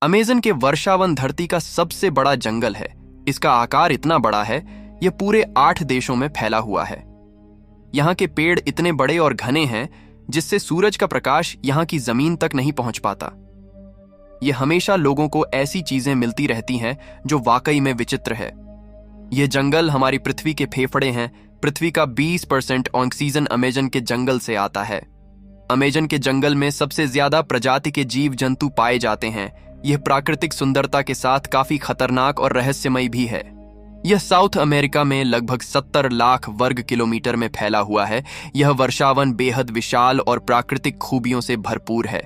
Amazon के वर्षावन धरती का सबसे बड़ा जंगल है। इसका आकार इतना बड़ा है, यह पूरे 8 देशों में फैला हुआ है। यहाँ के पेड़ इतने बड़े और घने हैं जिससे सूरज का प्रकाश यहाँ की जमीन तक नहीं पहुंच पाता। यह हमेशा लोगों को ऐसी चीजें मिलती रहती हैं जो वाकई में विचित्र है। यह जंगल हमारी पृथ्वी के फेफड़े हैं। पृथ्वी का 20% ऑक्सीजन अमेज़न के जंगल से आता है। अमेज़न के जंगल में सबसे ज्यादा प्रजाति के जीव जंतु पाए जाते हैं। यह प्राकृतिक सुंदरता के साथ काफी खतरनाक और रहस्यमय भी है। यह साउथ अमेरिका में लगभग 70 लाख वर्ग किलोमीटर में फैला हुआ है। यह वर्षावन बेहद विशाल और प्राकृतिक खूबियों से भरपूर है।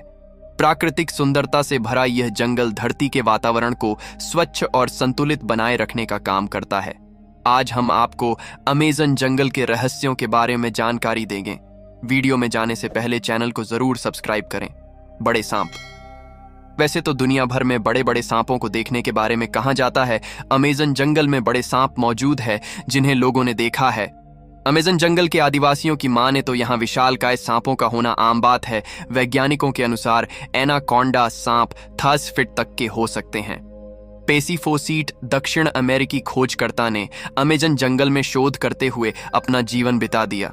प्राकृतिक सुंदरता से भरा यह जंगल धरती के वातावरण को स्वच्छ और संतुलित बनाए रखने का काम करता है। आज हम आपको अमेज़न जंगल के रहस्यों के बारे में जानकारी देंगे। वीडियो में जाने से पहले चैनल को जरूर सब्सक्राइब करें। बड़े सांप। वैसे तो दुनिया भर में बड़े बड़े सांपों को देखने के बारे में कहा जाता है। अमेज़न जंगल में बड़े सांप मौजूद है जिन्हें लोगों ने देखा है। अमेज़न जंगल के आदिवासियों की माने तो यहाँ विशालकाय सांपों का होना आम बात है। वैज्ञानिकों के अनुसार एनाकोंडा सांप 10 फीट तक के हो सकते हैं। पेसिफोसीट दक्षिण अमेरिकी खोजकर्ता ने अमेज़न जंगल में शोध करते हुए अपना जीवन बिता दिया।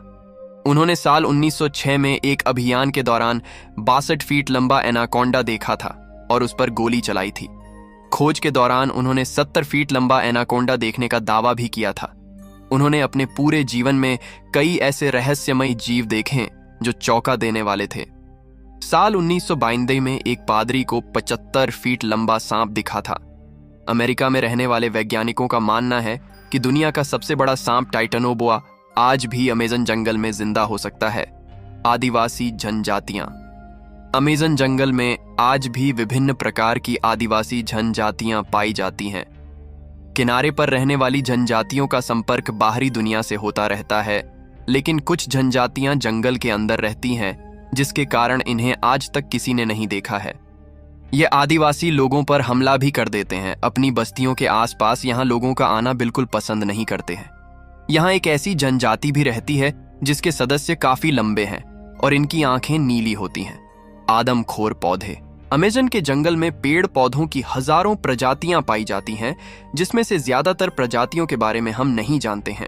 उन्होंने साल 1906 में एक अभियान के दौरान 62 फीट लंबा एनाकोंडा देखा था और उस पर गोली चलाई थी। खोज के दौरान उन्होंने 70 फीट लंबा एनाकोंडा देखने का दावा भी किया था। उन्होंने अपने पूरे जीवन में कई ऐसे रहस्यमय जीव देखे जो चौंका देने वाले थे। साल 1992 में एक पादरी को 75 फीट लंबा सांप दिखा था। अमेरिका में रहने वाले वैज्ञानिकों का मानना है कि दुनिया का सबसे बड़ा सांप टाइटनोबोआ आज भी अमेज़न जंगल में जिंदा हो सकता है। आदिवासी जनजातियां। अमेज़न जंगल में आज भी विभिन्न प्रकार की आदिवासी जनजातियां पाई जाती हैं। किनारे पर रहने वाली जनजातियों का संपर्क बाहरी दुनिया से होता रहता है, लेकिन कुछ जनजातियां जंगल के अंदर रहती हैं, जिसके कारण इन्हें आज तक किसी ने नहीं देखा है। ये आदिवासी लोगों पर हमला भी कर देते हैं। अपनी बस्तियों के आसपास यहाँ लोगों का आना बिल्कुल पसंद नहीं करते हैं। यहाँ एक ऐसी जनजाति भी रहती है जिसके सदस्य काफी लंबे हैं और इनकी आंखें नीली होती हैं। आदमखोर पौधे। अमेज़न के जंगल में पेड़ पौधों की हजारों प्रजातियां पाई जाती हैं, जिसमें से ज्यादातर प्रजातियों के बारे में हम नहीं जानते हैं।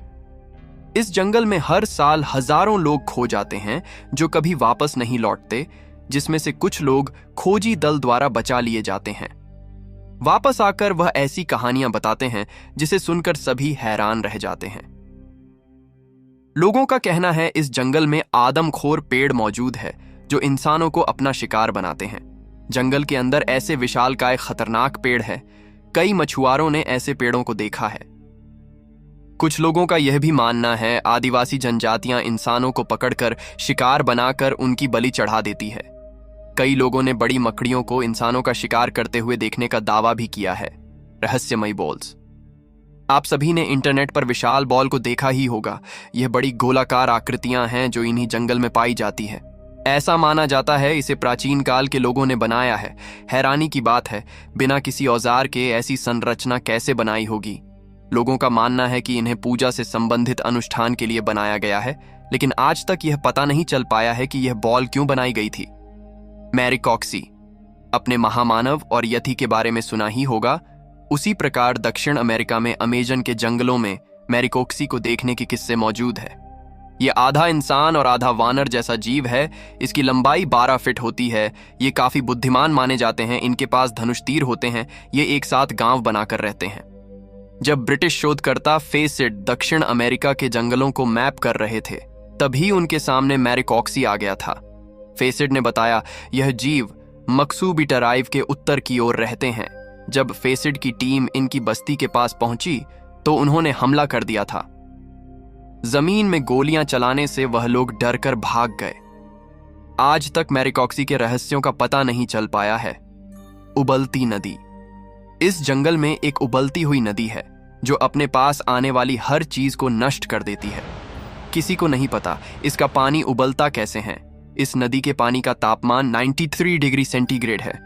इस जंगल में हर साल हजारों लोग खो जाते हैं जो कभी वापस नहीं लौटते, जिसमें से कुछ लोग खोजी दल द्वारा बचा लिए जाते हैं। वापस आकर वह ऐसी कहानियां बताते हैं जिसे सुनकर सभी हैरान रह जाते हैं। लोगों का कहना है इस जंगल में आदमखोर पेड़ मौजूद है जो इंसानों को अपना शिकार बनाते हैं। जंगल के अंदर ऐसे विशालकाय खतरनाक पेड़ हैं। कई मछुआरों ने ऐसे पेड़ों को देखा है। कुछ लोगों का यह भी मानना है आदिवासी जनजातियां इंसानों को पकड़कर शिकार बनाकर उनकी बलि चढ़ा देती है। कई लोगों ने बड़ी मकड़ियों को इंसानों का शिकार करते हुए देखने का दावा भी किया है। रहस्यमय बॉल्स। आप सभी ने इंटरनेट पर विशाल बॉल को देखा ही होगा। यह बड़ी गोलाकार आकृतियां हैं जो इन्हीं जंगल में पाई जाती है। ऐसा माना जाता है इसे प्राचीन काल के लोगों ने बनाया है। हैरानी की बात है, बिना किसी औजार के ऐसी संरचना कैसे बनाई होगी। लोगों का मानना है कि इन्हें पूजा से संबंधित अनुष्ठान के लिए बनाया गया है, लेकिन आज तक यह पता नहीं चल पाया है कि यह बॉल क्यों बनाई गई थी। मैरिकॉक्सी। अपने महामानव और यति के बारे में सुना ही होगा। उसी प्रकार दक्षिण अमेरिका में अमेज़न के जंगलों में मैरिकॉक्सी को देखने के किस्से मौजूद है। यह आधा इंसान और आधा वानर जैसा जीव है। इसकी लंबाई 12 फीट होती है। ये काफी बुद्धिमान माने जाते हैं। इनके पास धनुष तीर होते हैं। ये एक साथ गांव बनाकर रहते हैं। जब ब्रिटिश शोधकर्ता फेसिड दक्षिण अमेरिका के जंगलों को मैप कर रहे थे, तभी उनके सामने मैरिकॉक्सी आ गया था। फेसिड ने बताया यह जीव मक्सूबीटराइव के उत्तर की ओर रहते हैं। जब फेसिड की टीम इनकी बस्ती के पास पहुंची तो उन्होंने हमला कर दिया था। जमीन में गोलियां चलाने से वह लोग डरकर भाग गए। आज तक मैरिकॉक्सी के रहस्यों का पता नहीं चल पाया है। उबलती नदी। इस जंगल में एक उबलती हुई नदी है जो अपने पास आने वाली हर चीज को नष्ट कर देती है। किसी को नहीं पता इसका पानी उबलता कैसे है। इस नदी के पानी का तापमान 93 डिग्री सेंटीग्रेड है।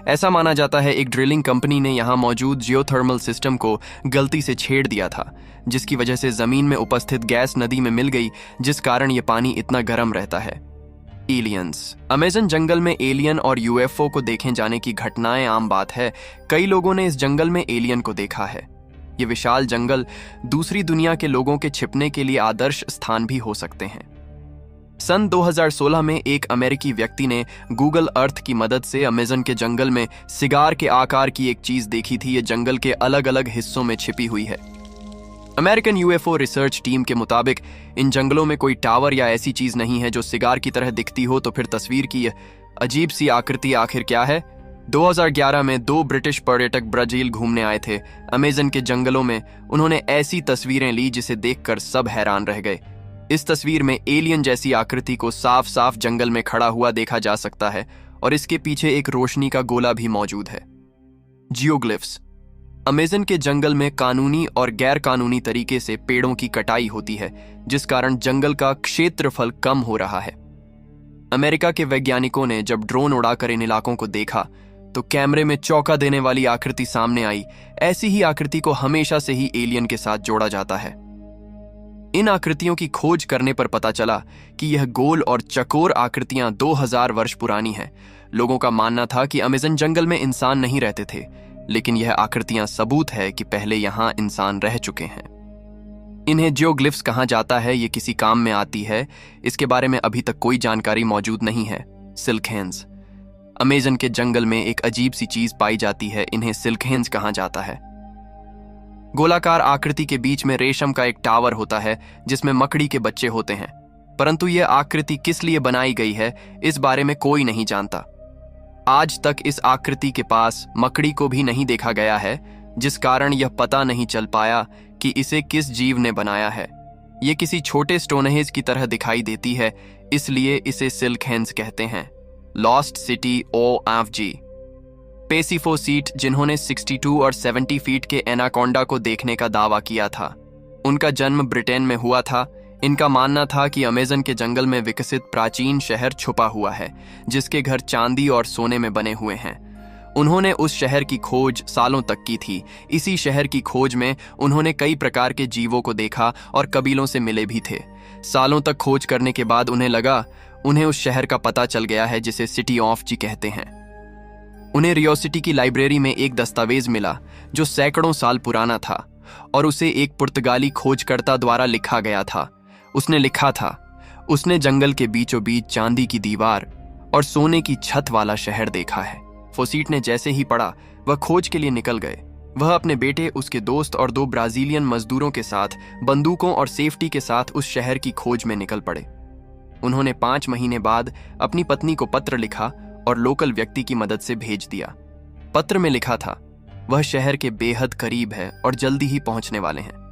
ऐसा माना जाता है एक ड्रिलिंग कंपनी ने यहाँ मौजूद जियोथर्मल सिस्टम को गलती से छेड़ दिया था, जिसकी वजह से जमीन में उपस्थित गैस नदी में मिल गई, जिस कारण ये पानी इतना गर्म रहता है। एलियंस। अमेज़न जंगल में एलियन और यूएफओ को देखे जाने की घटनाएं आम बात है। कई लोगों ने इस जंगल में एलियन को देखा है। ये विशाल जंगल दूसरी दुनिया के लोगों के छिपने के लिए आदर्श स्थान भी हो सकते हैं। सन 2016 में एक अमेरिकी व्यक्ति ने गूगल अर्थ की मदद से अमेज़न के जंगल में सिगार के आकार की एक चीज देखी थी। ये जंगल के अलग अलग हिस्सों में छिपी हुई है। अमेरिकन यूएफओ रिसर्च टीम के मुताबिक इन जंगलों में कोई टावर या ऐसी चीज नहीं है जो सिगार की तरह दिखती हो। तो फिर तस्वीर की यह अजीब सी आकृति आखिर क्या है? 2011 में 2 ब्रिटिश पर्यटक ब्राजील घूमने आए थे। अमेज़न के जंगलों में उन्होंने ऐसी तस्वीरें ली जिसे देखकर सब हैरान रह गए। इस तस्वीर में एलियन जैसी आकृति को साफ साफ जंगल में खड़ा हुआ देखा जा सकता है और इसके पीछे एक रोशनी का गोला भी मौजूद है। जियोग्लिफ्स। अमेज़न के जंगल में कानूनी और गैर कानूनी तरीके से पेड़ों की कटाई होती है, जिस कारण जंगल का क्षेत्रफल कम हो रहा है। अमेरिका के वैज्ञानिकों ने जब ड्रोन उड़ाकर इन इलाकों को देखा तो कैमरे में चौंका देने वाली आकृति सामने आई। ऐसी ही आकृति को हमेशा से ही एलियन के साथ जोड़ा जाता है। इन आकृतियों की खोज करने पर पता चला कि यह गोल और चकोर आकृतियां 2000 वर्ष पुरानी हैं। लोगों का मानना था कि अमेज़न जंगल में इंसान नहीं रहते थे, लेकिन यह आकृतियां सबूत है कि पहले यहां इंसान रह चुके हैं। इन्हें जियोग्लिफ्स कहा जाता है। ये किसी काम में आती है, इसके बारे में अभी तक कोई जानकारी मौजूद नहीं है। सिल्कहेंस। अमेज़न के जंगल में एक अजीब सी चीज पाई जाती है, इन्हें सिल्कहेंस कहा जाता है। गोलाकार आकृति के बीच में रेशम का एक टावर होता है जिसमें मकड़ी के बच्चे होते हैं, परंतु यह आकृति किस लिए बनाई गई है इस बारे में कोई नहीं जानता। आज तक इस आकृति के पास मकड़ी को भी नहीं देखा गया है, जिस कारण यह पता नहीं चल पाया कि इसे किस जीव ने बनाया है। यह किसी छोटे स्टोनहेंज की तरह दिखाई देती है, इसलिए इसे सिल्कहेंस कहते हैं। Lost city OFG। पेसिफोसीट, जिन्होंने 62 और 70 फीट के एनाकोंडा को देखने का दावा किया था, उनका जन्म ब्रिटेन में हुआ था। इनका मानना था कि अमेज़न के जंगल में विकसित प्राचीन शहर छुपा हुआ है, जिसके घर चांदी और सोने में बने हुए हैं। उन्होंने उस शहर की खोज सालों तक की थी। इसी शहर की खोज में उन्होंने कई प्रकार के जीवों को देखा और कबीलों से मिले भी थे। सालों तक खोज करने के बाद उन्हें लगा उन्हें उस शहर का पता चल गया है जिसे सिटी ऑफ जी कहते हैं। उन्हें रियोसिटी की लाइब्रेरी में एक दस्तावेज मिला जो सैकड़ों साल पुराना था और उसे एक पुर्तगाली खोजकर्ता द्वारा लिखा गया था। उसने लिखा था, उसने जंगल के बीचों बीच चांदी की दीवार और सोने की छत वाला शहर देखा है। फोसीट ने जैसे ही पढ़ा, वह खोज के लिए निकल गए। वह अपने बेटे, उसके दोस्त और 2 ब्राजीलियन मजदूरों के साथ बंदूकों और सेफ्टी के साथ उस शहर की खोज में निकल पड़े। उन्होंने 5 महीने बाद अपनी पत्नी को पत्र लिखा और लोकल व्यक्ति की मदद से भेज दिया। पत्र में लिखा था, वह शहर के बेहद करीब है और जल्दी ही पहुंचने वाले हैं।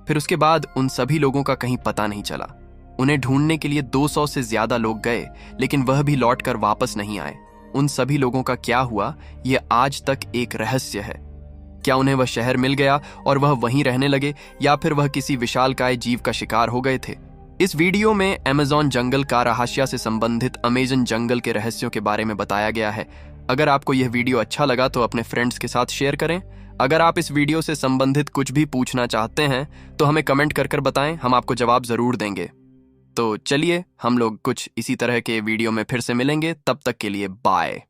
फिर उसके बाद उन सभी लोगों का कहीं पता नहीं चला। उन्हें ढूंढने के लिए 200 से ज्यादा लोग गए, लेकिन वह भी लौटकर वापस नहीं आए। उन सभी लोगों का क्या हुआ, यह आज तक एक रहस्य है। क्या उन्हें वह शहर मिल गया और वह वहीं रहने लगे, या फिर वह किसी विशालकाय जीव का शिकार हो गए थे? इस वीडियो में अमेज़न जंगल का रहस्य से संबंधित अमेज़न जंगल के रहस्यों के बारे में बताया गया है। अगर आपको यह वीडियो अच्छा लगा तो अपने फ्रेंड्स के साथ शेयर करें। अगर आप इस वीडियो से संबंधित कुछ भी पूछना चाहते हैं तो हमें कमेंट कर बताएं, हम आपको जवाब जरूर देंगे। तो चलिए, हम लोग कुछ इसी तरह के वीडियो में फिर से मिलेंगे। तब तक के लिए बाय।